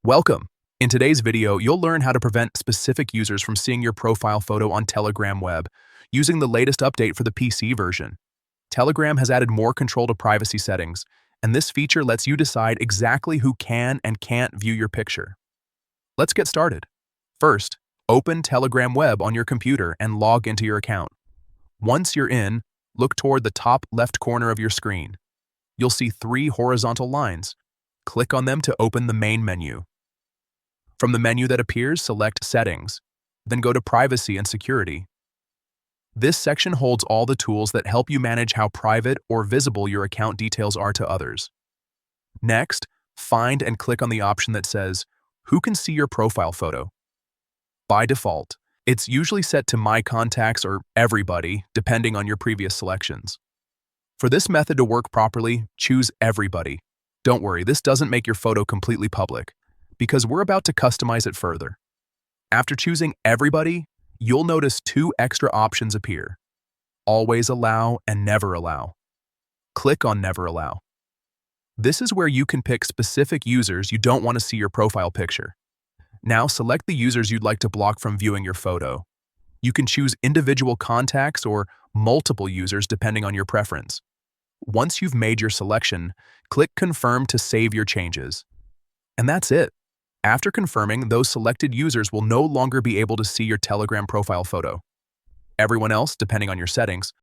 Welcome! In today's video, you'll learn how to prevent specific users from seeing your profile photo on Telegram Web using the latest update for the PC version. Telegram has added more control to privacy settings, and this feature lets you decide exactly who can and can't view your picture. Let's get started. First, open Telegram Web on your computer and log into your account. Once you're in, look toward the top left corner of your screen. You'll see three horizontal lines. Click on them to open the main menu. From the menu that appears, select Settings, then go to Privacy and Security. This section holds all the tools that help you manage how private or visible your account details are to others. Next, find and click on the option that says, Who can see your profile photo? By default, it's usually set to My Contacts or Everybody, depending on your previous selections. For this method to work properly, choose Everybody. Don't worry, this doesn't make your photo completely public, because we're about to customize it further. After choosing Everybody, you'll notice two extra options appear: Always Allow and Never Allow. Click on Never Allow. This is where you can pick specific users you don't want to see your profile picture. Now select the users you'd like to block from viewing your photo. You can choose individual contacts or multiple users depending on your preference. Once you've made your selection, click Confirm to save your changes. And that's it. After confirming, those selected users will no longer be able to see your Telegram profile photo. Everyone else, depending on your settings,